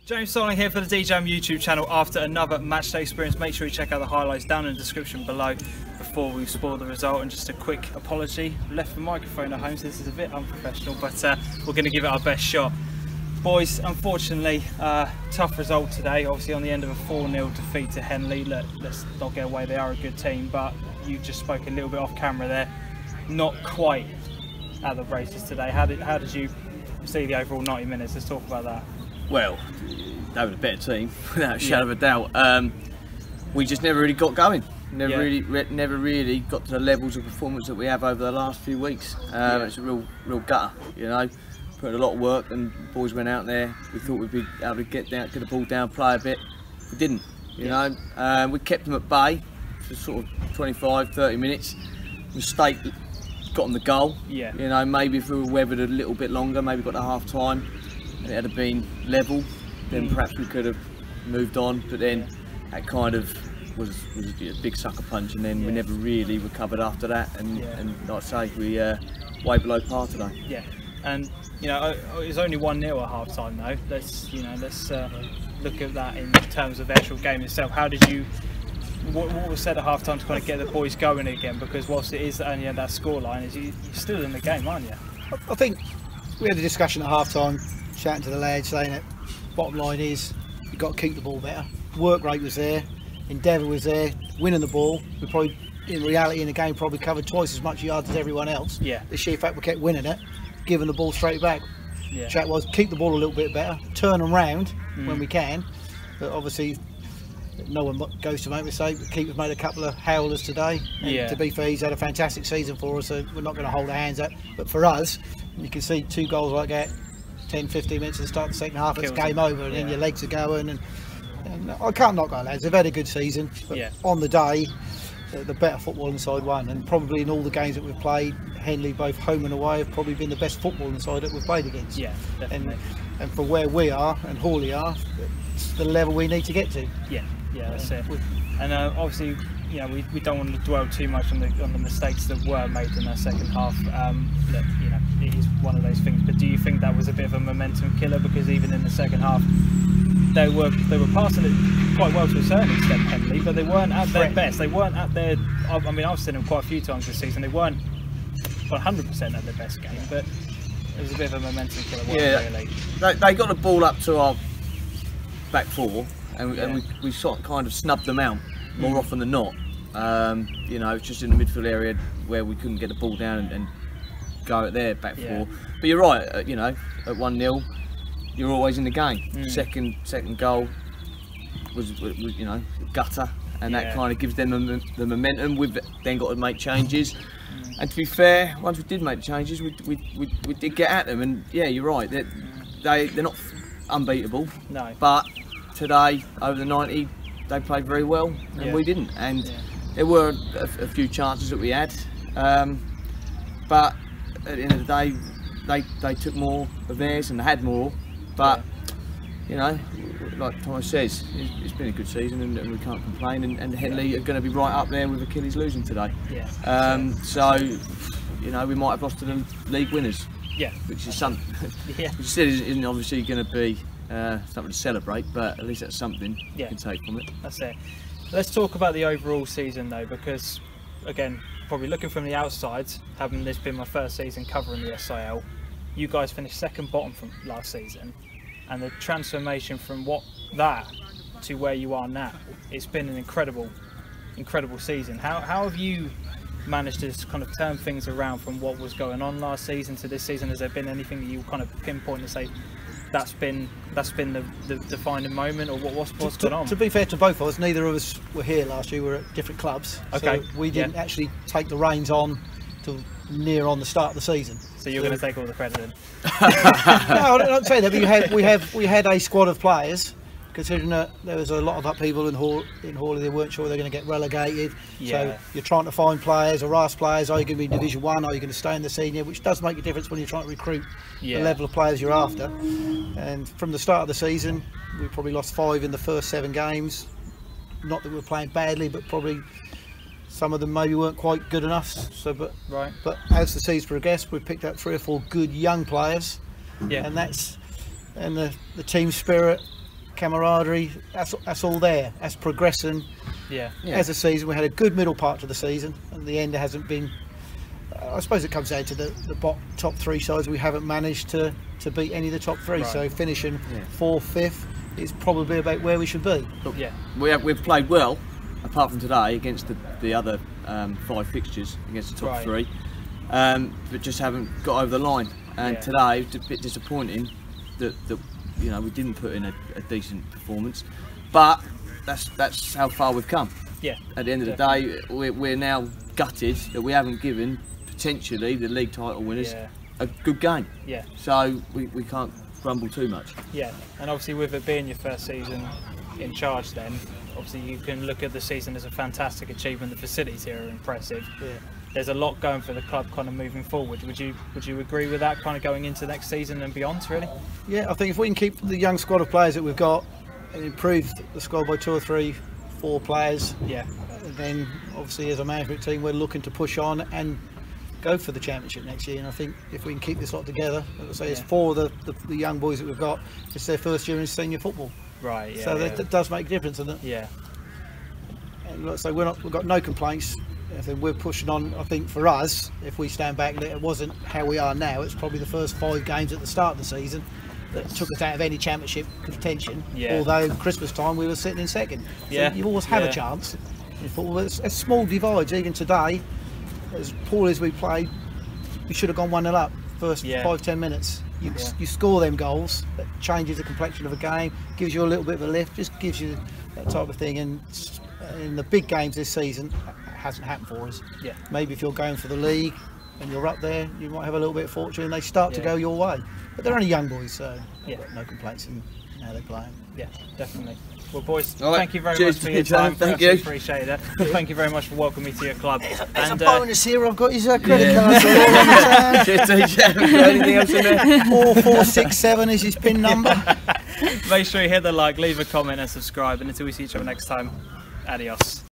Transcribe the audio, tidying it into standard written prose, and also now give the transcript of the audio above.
James Starling here for the DeeJam YouTube channel after another matchday experience. Make sure you check out the highlights down in the description below before we spoil the result. And just a quick apology, left the microphone at home, so this is a bit unprofessional, but we're going to give it our best shot. Boys, unfortunately, tough result today, obviously on the end of a 4-0 defeat to Haughley. Let's not get away, they are a good team, but you just spoke a little bit off camera there. Not quite at the races today. How did you see the overall 90 minutes? Let's talk about that. Well, they were a better team, without a shadow of a doubt. We just never really got going. Never really got to the levels of performance that we have over the last few weeks. It's a real gutter, you know. Put in a lot of work, and boys went out there. We thought we'd be able to get the ball down, play a bit. We didn't, you know. We kept them at bay for sort of 25-30 minutes. Mistake got them the goal. You know, maybe if we were weathered a little bit longer, maybe got to half time, and it had been level, then perhaps we could have moved on. But then that kind of was a big sucker punch, and then we never really recovered after that. And like I say, we way below par today. And you know, it was only 1-0 at half time though. Let's look at that in terms of the actual game itself. How did you? What was said at half time to kind of get the boys going again? Because whilst it is only at that scoreline, you're still in the game, aren't you? I think we had a discussion at half time, chatting to the lads, saying that bottom line is you've got to keep the ball better. Work rate was there, endeavour was there, winning the ball. We probably, in reality, in the game, probably covered twice as much yards as everyone else. The sheer fact we kept winning it, giving the ball straight back. Chat was keep the ball a little bit better, turn them round when we can. But obviously, no one goes to make a mistake. The keeper's made a couple of howlers today. And to be fair, he's had a fantastic season for us, so we're not going to hold our hands up. But for us, you can see 2 goals like that, 10-15 minutes to start the second half, it's game over, and then your legs are going. And I can't knock our lads, they've had a good season. But on the day, the better footballing side won, and probably in all the games that we've played, Haughley, both home and away, have probably been the best footballing side that we've played against. Definitely. And for where we are and Haughley are, it's the level we need to get to. That's it. And obviously, you know, we don't want to dwell too much on the mistakes that were made in that second half. Look, you know, it is one of those things. But do you think that was a bit of a momentum killer? Because even in the second half, they were passing it quite well to a certain extent, Haughley, but they weren't at their best. They weren't at their. I mean, I've seen them quite a few times this season. They weren't 100% at their best game, but it was a bit of a momentum killer. Really. They got the ball up to our back four. And we sort of kind of snubbed them out more often than not. You know, just in the midfield area where we couldn't get the ball down and go at their back four. But you're right, you know, at 1-0, you're always in the game. Second goal was you know, gutter, and that kind of gives them the momentum. We've then got to make changes. And to be fair, once we did make the changes, we did get at them. And yeah, you're right, they're not unbeatable. No. But today, over the 90, they played very well, and we didn't. And there were a few chances that we had, but at the end of the day, they took more of theirs and they had more. But you know, like Thomas says, it's been a good season, and we can't complain. And Haughley are going to be right up there with Achilles losing today. So you know, we might have lost to the league winners. Which is something. Which still isn't obviously going to be something to celebrate, but at least that's something you can take from it. That's it. Let's talk about the overall season though, because again, probably looking from the outside, having this been my first season covering the SIL, you guys finished second bottom from last season, and the transformation from that to where you are now, it's been an incredible season. How have you managed to kind of turn things around from what was going on last season to this season? Has there been anything that you kind of pinpoint and say that's been the defining moment, or what's going on? To be fair to both of us, neither of us were here last year. We were at different clubs, so we didn't actually take the reins on till near on the start of the season. So you're going to take all the credit then? No, I don't say that. But we had a squad of players. Considering that there was a lot of upheaval in Haughley, they weren't sure they were going to get relegated. So you're trying to find players or ask players, are you going to be in Division 1, are you going to stay in the senior, which does make a difference when you're trying to recruit the level of players you're after. And from the start of the season, we probably lost 5 in the first 7 games. Not that we were playing badly, but probably some of them maybe weren't quite good enough. So, but as the season progressed, we picked up 3 or 4 good young players, and the team spirit camaraderie, that's all there. That's progressing. Yeah. As a season, we had a good middle part to the season, and the end hasn't been. I suppose it comes down to the top 3 sides. We haven't managed to beat any of the top 3. Right. So finishing 4th, 5th is probably about where we should be. Yeah. We've played well, apart from today, against the other 5 fixtures against the top 3, but just haven't got over the line. And today it's a bit disappointing that you know, we didn't put in a decent performance, but that's how far we've come. Yeah. At the end of the day, we're now gutted that we haven't given potentially the league title winners a good game. Yeah. So we can't grumble too much. Yeah, and obviously with it being your first season in charge, then obviously you can look at the season as a fantastic achievement. The facilities here are impressive. Yeah. There's a lot going for the club kind of moving forward. Would you agree with that kind of going into next season and beyond, really? Yeah, I think if we can keep the young squad of players that we've got and improve the squad by 2 or 3, 4 players, then obviously as a management team we're looking to push on and go for the championship next year. And I think if we can keep this lot together, as I say, it's 4 of the young boys that we've got, it's their first year in senior football. Right. Yeah. So that does make a difference, doesn't it? Yeah. And like I say, we've got no complaints. I think we're pushing on. I think for us, if we stand back, it wasn't how we are now. It's probably the first 5 games at the start of the season that took us out of any championship contention. Yeah. Although Christmas time we were sitting in second. So you always have a chance in football. It's a small divides. Even today, as poor as we played, we should have gone 1-0 up first 5-10 minutes. You score them goals, that changes the complexion of a game, gives you a little bit of a lift, just gives you that type of thing. And in the big games this season, hasn't happened for us. Yeah. Maybe if you're going for the league and you're up there, you might have a little bit of fortune and they start to go your way. But they're only young boys, so I've got no complaints in how they're playing. Yeah, definitely. Well, boys, thank you very much for your time. Thank you. Appreciate it. Thank you very much for welcoming me to your club. There's a bonus here. I've got his credit card. Cheers, DeeJam. Anything else in there? 4467 is his PIN number. Make sure you hit the like, leave a comment and subscribe. And until we see each other next time, adios.